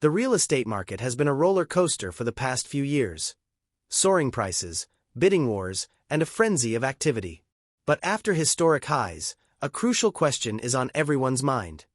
The real estate market has been a roller coaster for the past few years. Soaring prices, bidding wars, and a frenzy of activity. But after historic highs, a crucial question is on everyone's mind.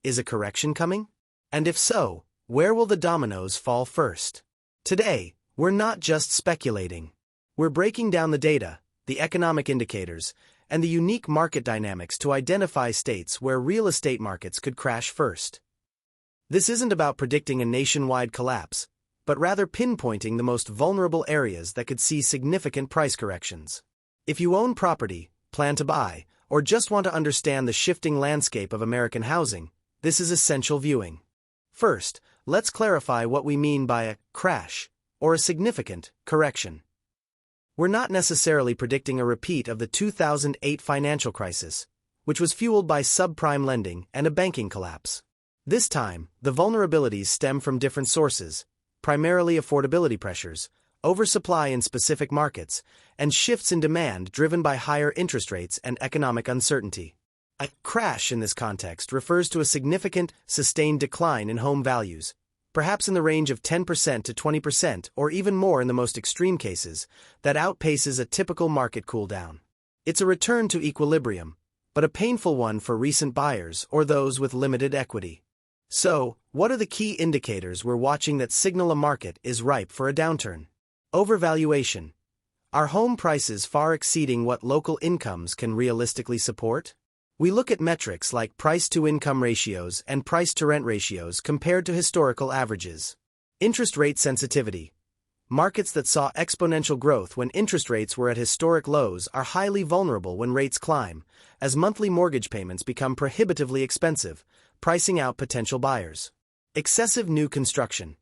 Is a correction coming? And if so, where will the dominoes fall first? Today, we're not just speculating. We're breaking down the data, the economic indicators, and the unique market dynamics to identify states where real estate markets could crash first. This isn't about predicting a nationwide collapse, but rather pinpointing the most vulnerable areas that could see significant price corrections. If you own property, plan to buy, or just want to understand the shifting landscape of American housing, this is essential viewing. First, let's clarify what we mean by a crash, or a significant correction. We're not necessarily predicting a repeat of the 2008 financial crisis, which was fueled by subprime lending and a banking collapse. This time, the vulnerabilities stem from different sources, primarily affordability pressures, oversupply in specific markets, and shifts in demand driven by higher interest rates and economic uncertainty. A crash in this context refers to a significant, sustained decline in home values, perhaps in the range of 10% to 20% or even more in the most extreme cases, that outpaces a typical market cool-down. It's a return to equilibrium, but a painful one for recent buyers or those with limited equity. So, what are the key indicators we're watching that signal a market is ripe for a downturn? Overvaluation. Are home prices far exceeding what local incomes can realistically support? We look at metrics like price-to-income ratios and price-to-rent ratios compared to historical averages. Interest rate sensitivity. Markets that saw exponential growth when interest rates were at historic lows are highly vulnerable when rates climb, as monthly mortgage payments become prohibitively expensive, pricing out potential buyers. Excessive new construction.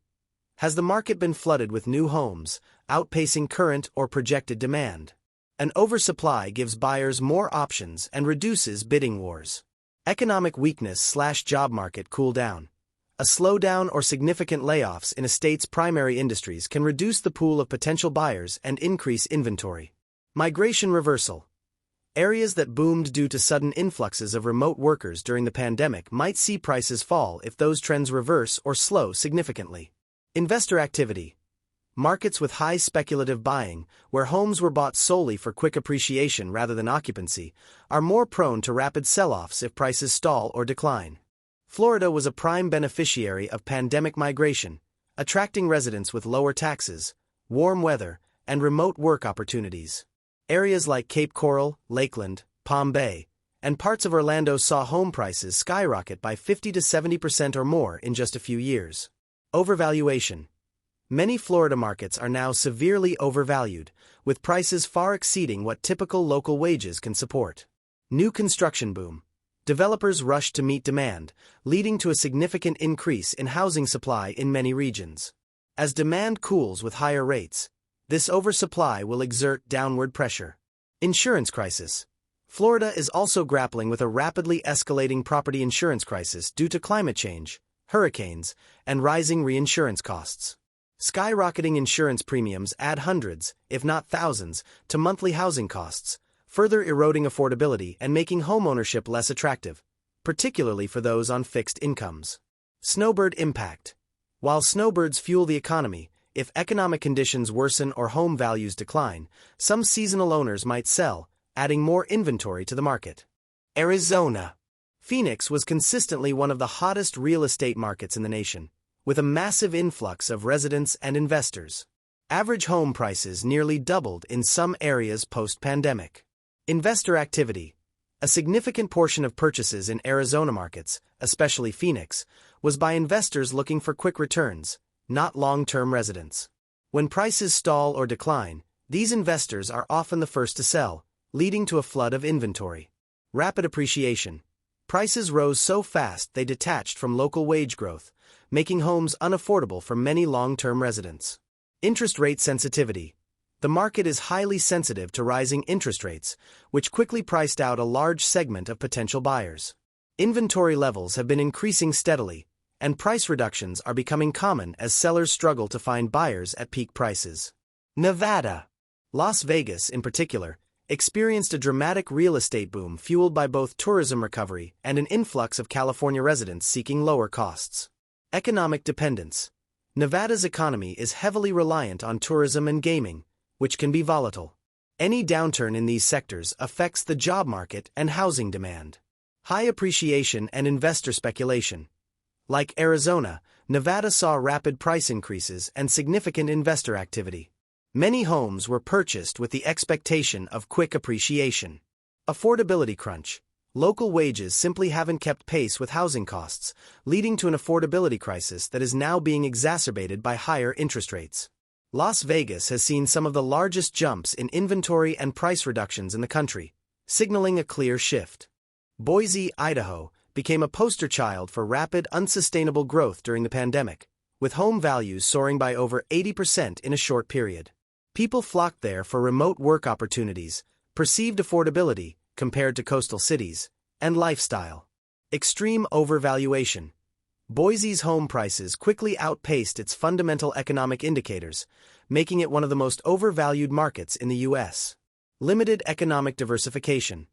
Has the market been flooded with new homes, outpacing current or projected demand? An oversupply gives buyers more options and reduces bidding wars. Economic weakness/job market cool down. A slowdown or significant layoffs in a state's primary industries can reduce the pool of potential buyers and increase inventory. Migration reversal. Areas that boomed due to sudden influxes of remote workers during the pandemic might see prices fall if those trends reverse or slow significantly. Investor activity. Markets with high speculative buying, where homes were bought solely for quick appreciation rather than occupancy, are more prone to rapid sell-offs if prices stall or decline. Florida was a prime beneficiary of pandemic migration, attracting residents with lower taxes, warm weather, and remote work opportunities. Areas like Cape Coral, Lakeland, Palm Bay, and parts of Orlando saw home prices skyrocket by 50 to 70% or more in just a few years. Overvaluation. Many Florida markets are now severely overvalued, with prices far exceeding what typical local wages can support. New construction boom. Developers rush to meet demand, leading to a significant increase in housing supply in many regions. As demand cools with higher rates, this oversupply will exert downward pressure. Insurance crisis. Florida is also grappling with a rapidly escalating property insurance crisis due to climate change, hurricanes, and rising reinsurance costs. Skyrocketing insurance premiums add hundreds, if not thousands, to monthly housing costs, further eroding affordability and making homeownership less attractive, particularly for those on fixed incomes. Snowbird impact. While snowbirds fuel the economy, if economic conditions worsen or home values decline, some seasonal owners might sell, adding more inventory to the market. Arizona. Phoenix was consistently one of the hottest real estate markets in the nation, with a massive influx of residents and investors. Average home prices nearly doubled in some areas post-pandemic. Investor activity. A significant portion of purchases in Arizona markets, especially Phoenix, was by investors looking for quick returns, not long-term residents. When prices stall or decline, these investors are often the first to sell, leading to a flood of inventory. Rapid appreciation. Prices rose so fast they detached from local wage growth, making homes unaffordable for many long-term residents. Interest rate sensitivity. The market is highly sensitive to rising interest rates, which quickly priced out a large segment of potential buyers. Inventory levels have been increasing steadily, and price reductions are becoming common as sellers struggle to find buyers at peak prices. Nevada. Las Vegas, in particular, experienced a dramatic real estate boom fueled by both tourism recovery and an influx of California residents seeking lower costs. Economic dependence. Nevada's economy is heavily reliant on tourism and gaming, which can be volatile. Any downturn in these sectors affects the job market and housing demand. High appreciation and investor speculation. Like Arizona, Nevada saw rapid price increases and significant investor activity. Many homes were purchased with the expectation of quick appreciation. Affordability crunch. Local wages simply haven't kept pace with housing costs, leading to an affordability crisis that is now being exacerbated by higher interest rates. Las Vegas has seen some of the largest jumps in inventory and price reductions in the country, signaling a clear shift. Boise, Idaho, became a poster child for rapid, unsustainable growth during the pandemic, with home values soaring by over 80% in a short period. People flocked there for remote work opportunities, perceived affordability compared to coastal cities, and lifestyle. Extreme overvaluation. Boise's home prices quickly outpaced its fundamental economic indicators, making it one of the most overvalued markets in the U.S. Limited economic diversification.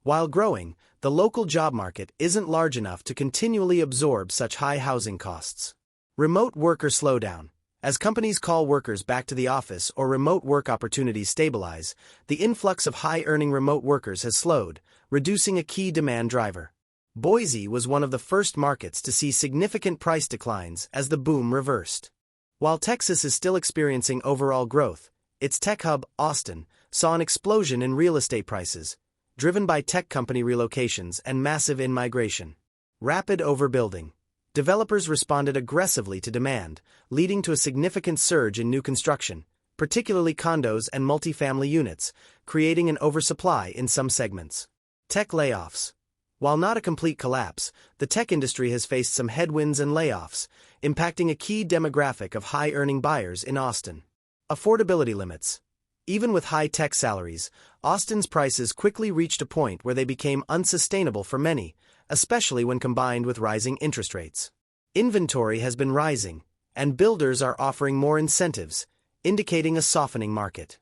While growing, the local job market isn't large enough to continually absorb such high housing costs. Remote worker slowdown. As companies call workers back to the office or remote work opportunities stabilize, the influx of high-earning remote workers has slowed, reducing a key demand driver. Boise was one of the first markets to see significant price declines as the boom reversed. While Texas is still experiencing overall growth, its tech hub, Austin, saw an explosion in real estate prices, driven by tech company relocations and massive in-migration. Rapid overbuilding. Developers responded aggressively to demand, leading to a significant surge in new construction, particularly condos and multifamily units, creating an oversupply in some segments. Tech layoffs. While not a complete collapse, the tech industry has faced some headwinds and layoffs, impacting a key demographic of high-earning buyers in Austin. Affordability limits. Even with high-tech salaries, Austin's prices quickly reached a point where they became unsustainable for many, especially when combined with rising interest rates. Inventory has been rising, and builders are offering more incentives, indicating a softening market.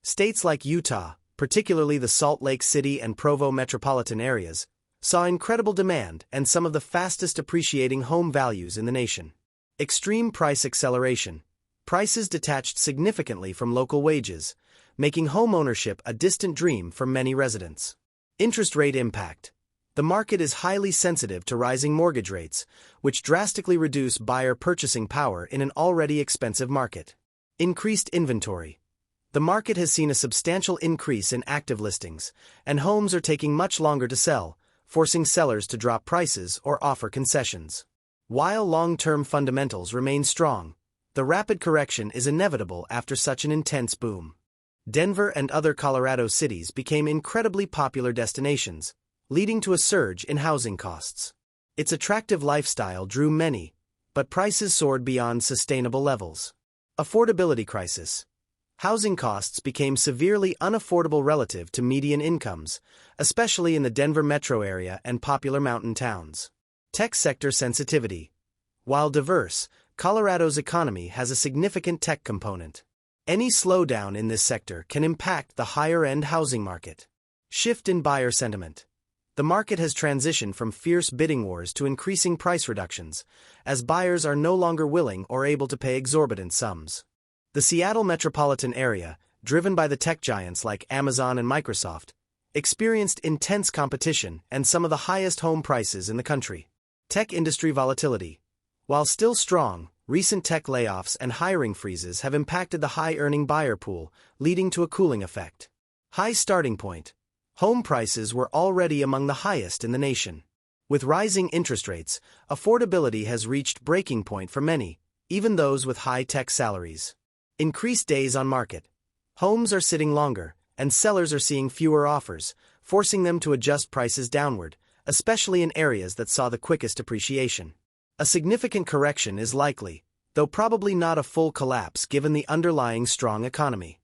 States like Utah, particularly the Salt Lake City and Provo metropolitan areas, saw incredible demand and some of the fastest appreciating home values in the nation. Extreme price acceleration. Prices detached significantly from local wages, making home ownership a distant dream for many residents. Interest rate impact. The market is highly sensitive to rising mortgage rates, which drastically reduce buyer purchasing power in an already expensive market. Increased inventory. The market has seen a substantial increase in active listings, and homes are taking much longer to sell, forcing sellers to drop prices or offer concessions. While long-term fundamentals remain strong, the rapid correction is inevitable after such an intense boom. Denver and other Colorado cities became incredibly popular destinations, leading to a surge in housing costs. Its attractive lifestyle drew many, but prices soared beyond sustainable levels. Affordability crisis. Housing costs became severely unaffordable relative to median incomes, especially in the Denver metro area and popular mountain towns. Tech sector sensitivity. While diverse, Colorado's economy has a significant tech component. Any slowdown in this sector can impact the higher-end housing market. Shift in buyer sentiment. The market has transitioned from fierce bidding wars to increasing price reductions, as buyers are no longer willing or able to pay exorbitant sums. The Seattle metropolitan area, driven by the tech giants like Amazon and Microsoft, experienced intense competition and some of the highest home prices in the country. Tech industry volatility. While still strong, recent tech layoffs and hiring freezes have impacted the high-earning buyer pool, leading to a cooling effect. High starting point. Home prices were already among the highest in the nation. With rising interest rates, affordability has reached breaking point for many, even those with high-tech salaries. Increased days on market. Homes are sitting longer, and sellers are seeing fewer offers, forcing them to adjust prices downward, especially in areas that saw the quickest appreciation. A significant correction is likely, though probably not a full collapse given the underlying strong economy.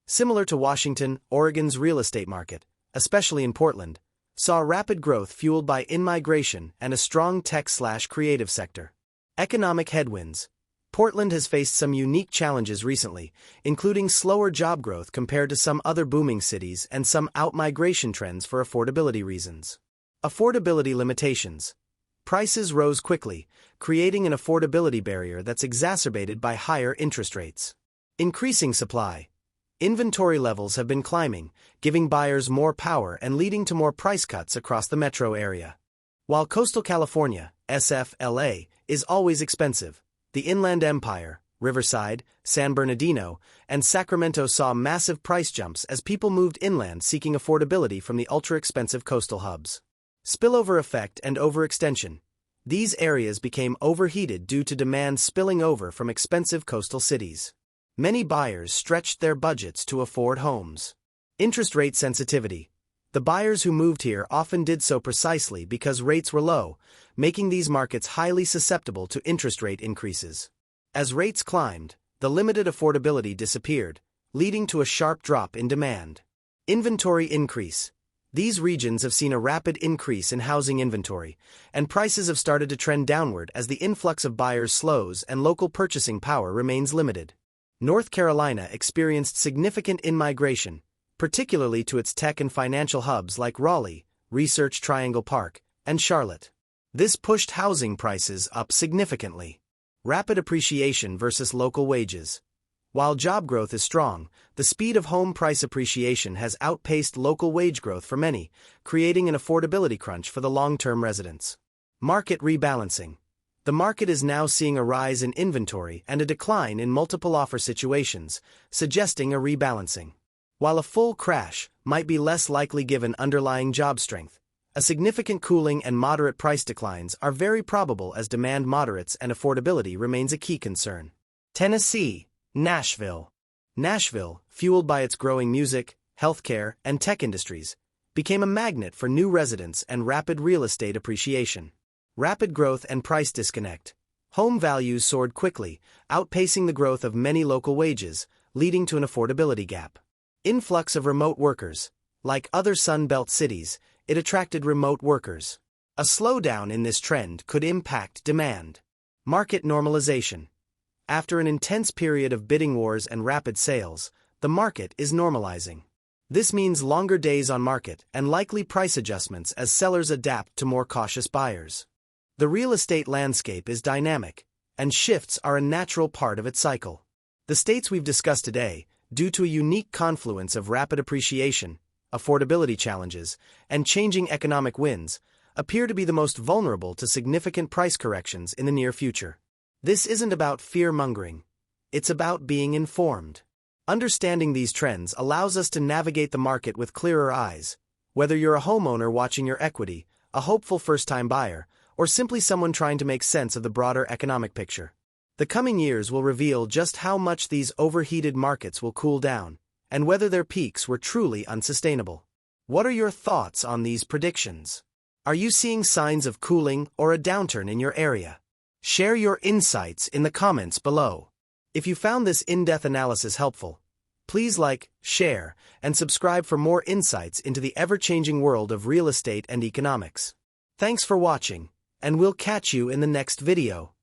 Similar to Washington, Oregon's real estate market, especially in Portland, saw rapid growth fueled by in-migration and a strong tech/creative sector. Economic headwinds. Portland has faced some unique challenges recently, including slower job growth compared to some other booming cities and some out-migration trends for affordability reasons. Affordability limitations. prices rose quickly, creating an affordability barrier that's exacerbated by higher interest rates. Increasing supply. Inventory levels have been climbing, giving buyers more power and leading to more price cuts across the metro area. While coastal California, SFLA, is always expensive, the Inland Empire, Riverside, San Bernardino, and Sacramento saw massive price jumps as people moved inland seeking affordability from the ultra-expensive coastal hubs. Spillover effect and overextension. These areas became overheated due to demand spilling over from expensive coastal cities. Many buyers stretched their budgets to afford homes. Interest rate sensitivity. The buyers who moved here often did so precisely because rates were low, making these markets highly susceptible to interest rate increases. As rates climbed, the limited affordability disappeared, leading to a sharp drop in demand. Inventory increase. These regions have seen a rapid increase in housing inventory, and prices have started to trend downward as the influx of buyers slows and local purchasing power remains limited. North Carolina experienced significant in-migration, particularly to its tech and financial hubs like Raleigh, Research Triangle Park, and Charlotte. This pushed housing prices up significantly. Rapid appreciation versus local wages. While job growth is strong, the speed of home price appreciation has outpaced local wage growth for many, creating an affordability crunch for the long-term residents. Market rebalancing. The market is now seeing a rise in inventory and a decline in multiple offer situations, suggesting a rebalancing. While a full crash might be less likely given underlying job strength, a significant cooling and moderate price declines are very probable as demand moderates and affordability remains a key concern. Tennessee, Nashville. Nashville, fueled by its growing music, healthcare, and tech industries, became a magnet for new residents and rapid real estate appreciation. Rapid growth and price disconnect. Home values soared quickly, outpacing the growth of many local wages, leading to an affordability gap. Influx of remote workers. Like other Sun Belt cities, it attracted remote workers. A slowdown in this trend could impact demand. Market normalization. After an intense period of bidding wars and rapid sales, the market is normalizing. This means longer days on market and likely price adjustments as sellers adapt to more cautious buyers. The real estate landscape is dynamic, and shifts are a natural part of its cycle. The states we've discussed today, due to a unique confluence of rapid appreciation, affordability challenges, and changing economic winds, appear to be the most vulnerable to significant price corrections in the near future. This isn't about fear-mongering. It's about being informed. Understanding these trends allows us to navigate the market with clearer eyes, whether you're a homeowner watching your equity, a hopeful first-time buyer, or simply someone trying to make sense of the broader economic picture. The coming years will reveal just how much these overheated markets will cool down, and whether their peaks were truly unsustainable. What are your thoughts on these predictions? Are you seeing signs of cooling or a downturn in your area? Share your insights in the comments below. If you found this in-depth analysis helpful, please like, share, and subscribe for more insights into the ever-changing world of real estate and economics. Thanks for watching, and we'll catch you in the next video.